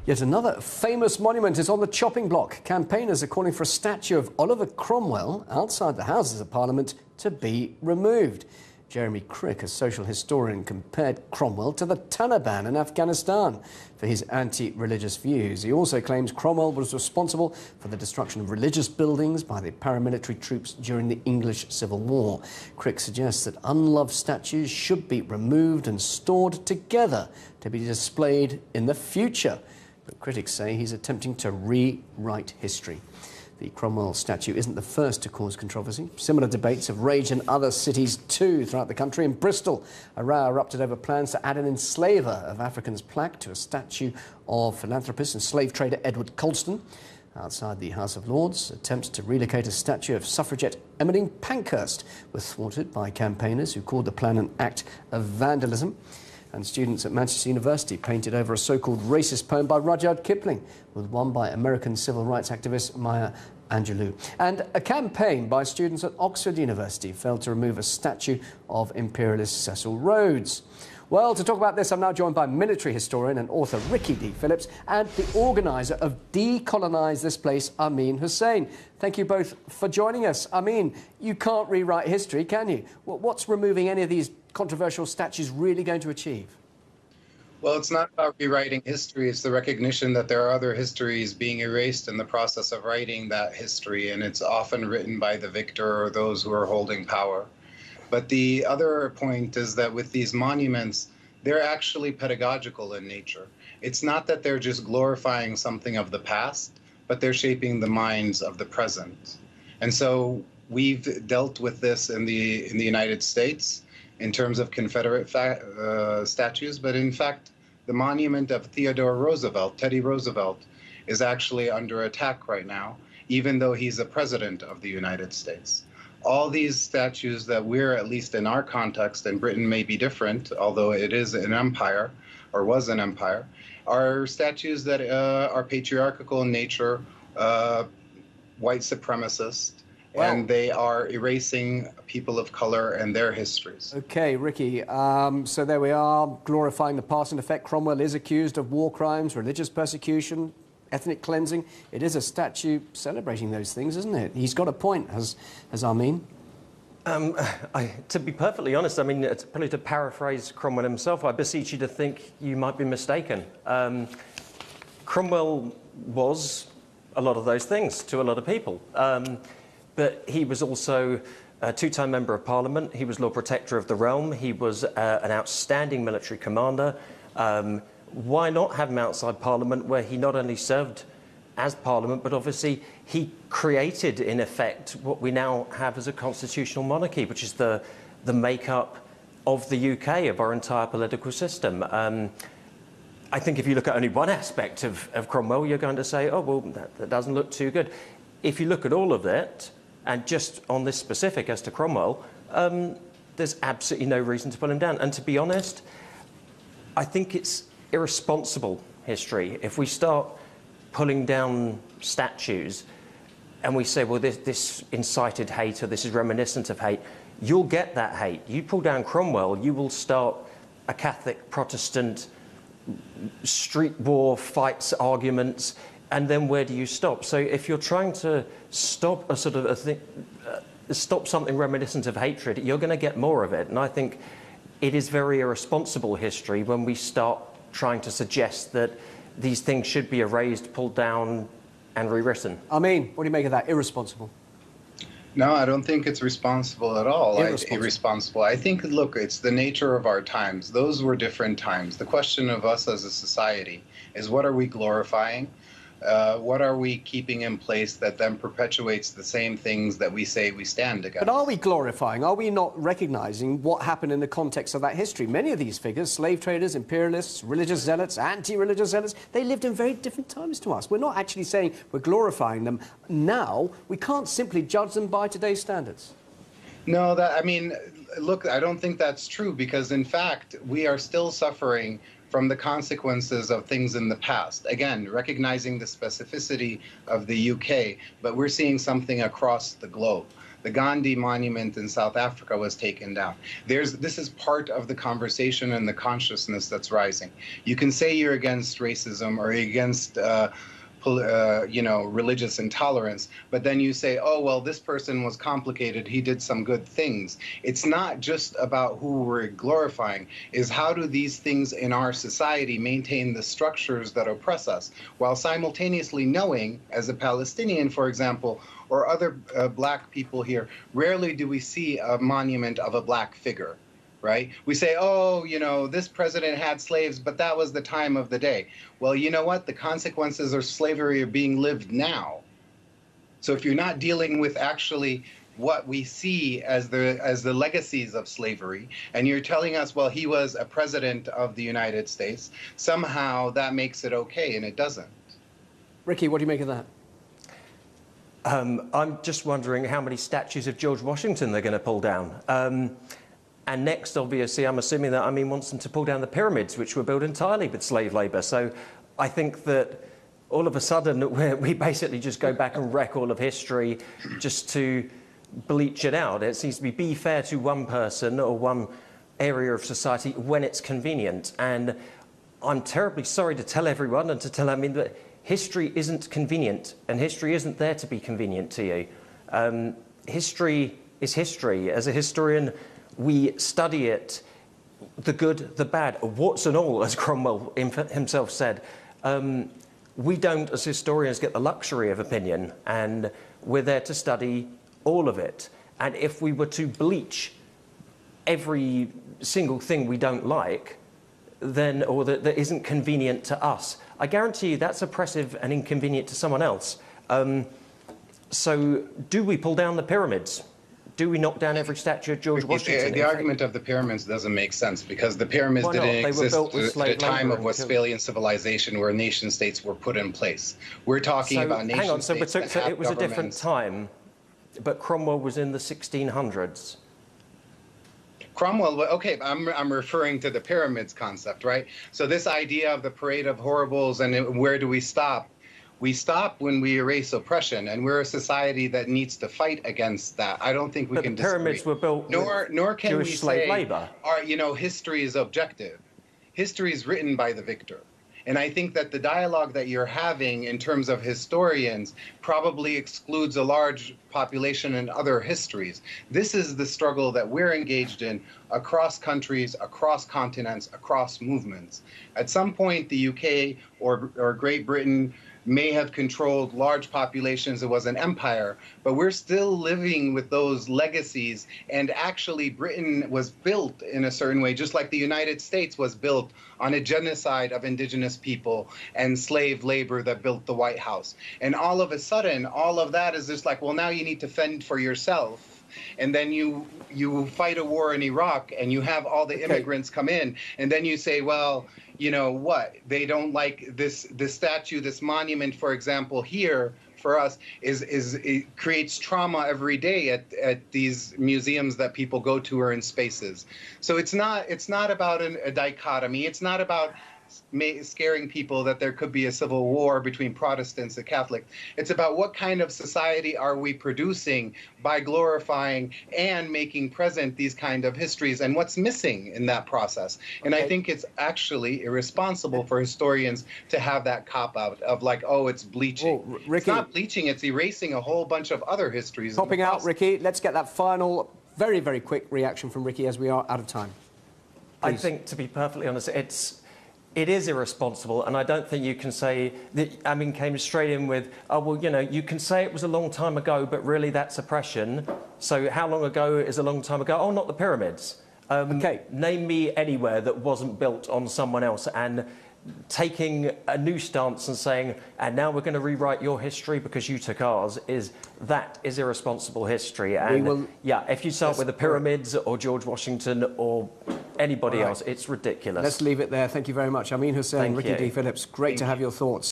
Yet another famous monument is on the chopping block. Campaigners are calling for a statue of Oliver Cromwell outside the Houses of Parliament to be removed. Jeremy Crick, a social historian, compared Cromwell to the Taliban in Afghanistan for his anti-religious views. He also claims Cromwell was responsible for the destruction of religious buildings by the paramilitary troops during the English Civil War. Crick suggests that unloved statues should be removed and stored together to be displayed in the future. But critics say he's attempting to rewrite history. The Cromwell statue isn't the first to cause controversy. Similar debates have raged in other cities too throughout the country. In Bristol, a row erupted over plans to add an enslaver of Africans plaque to a statue of philanthropist and slave trader Edward Colston. Outside the House of Lords, attempts to relocate a statue of suffragette Emmeline Pankhurst were thwarted by campaigners who called the plan an act of vandalism. And students at Manchester University painted over a so-called racist poem by Rudyard Kipling, with one by American civil rights activist Maya Angelou. And a campaign by students at Oxford University failed to remove a statue of imperialist Cecil Rhodes. Well, to talk about this, I'm now joined by military historian and author Ricky D. Phillips and the organiser of Decolonise This Place, Amin Hussain. Thank you both for joining us. Amin, you can't rewrite history, can you? What's removing any of these controversial statues really going to achieve? Well, it's not about rewriting history. It's the recognition that there are other histories being erased in the process of writing that history, and it's often written by the victor or those who are holding power. But the other point is that with these monuments, they're actually pedagogical in nature. It's not that they're just glorifying something of the past, but they're shaping the minds of the present. And so we've dealt with this in the United States in terms of Confederate statues, but in fact, the monument of Theodore Roosevelt, Teddy Roosevelt, is actually under attack right now, even though he's a president of the United States. All these statues that we're, at least in our context, and Britain may be different, although it is an empire, or was an empire, are statues that are patriarchal in nature, white supremacist, and they are erasing people of color and their histories. OK, Ricky, so there we are, glorifying the past. In effect, Cromwell is accused of war crimes, religious persecution, ethnic cleansing. It is a statue celebrating those things, isn't it? He's got a point, has Amin. To be perfectly honest, I mean, it's probably to paraphrase Cromwell himself, I beseech you to think you might be mistaken. Cromwell was a lot of those things to a lot of people. But he was also a two-time member of Parliament. He was Lord Protector of the Realm. He was an outstanding military commander. Why not have him outside Parliament, where he not only served as Parliament, but obviously he created, in effect, what we now have as a constitutional monarchy, which is the makeup of the UK, of our entire political system. I think if you look at only one aspect of Cromwell, you're going to say, oh, well, that doesn't look too good. If you look at all of it, and just on this specific as to Cromwell, there's absolutely no reason to pull him down. And to be honest, I think it's irresponsible history. If we start pulling down statues and we say, well, this incited hate or this is reminiscent of hate, you'll get that hate. You pull down Cromwell, you will start a Catholic, Protestant, street war fights, arguments, and then where do you stop? So if you're trying to stop stop something reminiscent of hatred, you're going to get more of it. And I think it is very irresponsible history when we start trying to suggest that these things should be erased, pulled down, and rewritten. Amin, what do you make of that? Irresponsible? No, I don't think it's responsible at all. Irresponsible. I think, look, it's the nature of our times. Those were different times. The question of us as a society is, what are we glorifying? What are we keeping in place that then perpetuates the same things that we say we stand against? But are we glorifying? Are we not recognising what happened in the context of that history? Many of these figures, slave traders, imperialists, religious zealots, anti-religious zealots, they lived in very different times to us. We're not actually saying we're glorifying them now. We can't simply judge them by today's standards. No, I mean, look, I don't think that's true, because in fact, we are still suffering from the consequences of things in the past. Again, recognizing the specificity of the UK, but we're seeing something across the globe. The Gandhi monument in South Africa was taken down. This is part of the conversation and the consciousness that's rising. You can say you're against racism or against religious intolerance, but then you say, oh, well, this person was complicated, he did some good things. It's not just about who we're glorifying, is how do these things in our society maintain the structures that oppress us, while simultaneously knowing, as a Palestinian, for example, or other black people here, rarely do we see a monument of a black figure. Right? We say, oh, this president had slaves, but that was the time of the day. Well, you know what? The consequences of slavery are being lived now. So if you're not dealing with actually what we see as the legacies of slavery, and you're telling us, well, he was a president of the United States, somehow that makes it okay, and it doesn't. Ricky, what do you make of that? I'm just wondering how many statues of George Washington they're going to pull down. And next, obviously, I'm assuming that Amin wants them to pull down the pyramids, which were built entirely with slave labour. So I think that all of a sudden we basically just go back and wreck all of history just to bleach it out. It seems to be fair to one person or one area of society when it's convenient. And I'm terribly sorry to tell everyone and to tell Amin that history isn't convenient, and history isn't there to be convenient to you. History is history. As a historian, we study it, the good, the bad, warts and all, as Cromwell himself said. We don't, as historians, get the luxury of opinion, and we're there to study all of it. And if we were to bleach every single thing we don't like, then, or that isn't convenient to us, I guarantee you that's oppressive and inconvenient to someone else. So do we pull down the pyramids? Do we knock down every statue of George Washington? The argument of the pyramids doesn't make sense, because the pyramids didn't exist at the time of Westphalian civilization, where nation states were put in place. We're talking about nation states that have it was a different governments. time, but Cromwell was in the 1600s. Cromwell, okay, I'm referring to the pyramids concept, right? So this idea of the parade of horribles and where do we stop? We stop when we erase oppression, and we're a society that needs to fight against that. I don't think we can disagree. The pyramids were built nor can Jewish we slave say, labor. History is objective. History is written by the victor. And I think that the dialogue that you're having in terms of historians probably excludes a large population in other histories. This is the struggle that we're engaged in across countries, across continents, across movements. At some point, the UK or Great Britain may have controlled large populations. It was an empire, but we're still living with those legacies. And actually, Britain was built in a certain way, just like the United States was built on a genocide of indigenous people and slave labor that built the White House. And all of a sudden, all of that is just like, well, now you need to fend for yourself. And then you fight a war in Iraq, and you have all the immigrants come in, and then you say, well, you know what? They don't like this statue, this monument, for example, here for us it creates trauma every day at these museums that people go to or in spaces. So it's not about a dichotomy. It's not about scaring people that there could be a civil war between Protestants and Catholics. It's about what kind of society are we producing by glorifying and making present these kind of histories, and what's missing in that process. And I think it's actually irresponsible for historians to have that cop-out of like, oh, it's bleaching. Well, Ricky, it's not bleaching, it's erasing a whole bunch of other histories. Popping out, Ricky, let's get that final, very, very quick reaction from Ricky as we are out of time. Please. I think, to be perfectly honest, it is irresponsible, and I don't think you can say that. I mean, came straight in with, oh, well, you know, you can say it was a long time ago, but really that's oppression. So how long ago is a long time ago? Oh, not the pyramids. Name me anywhere that wasn't built on someone else, and taking a new stance and saying, and now we're going to rewrite your history because you took ours, is irresponsible history. And yeah, if you start with the pyramids or George Washington or anybody else, it's ridiculous. Let's leave it there. Thank you very much. Amin Hussain, Ricky D. Phillips, great to have your thoughts.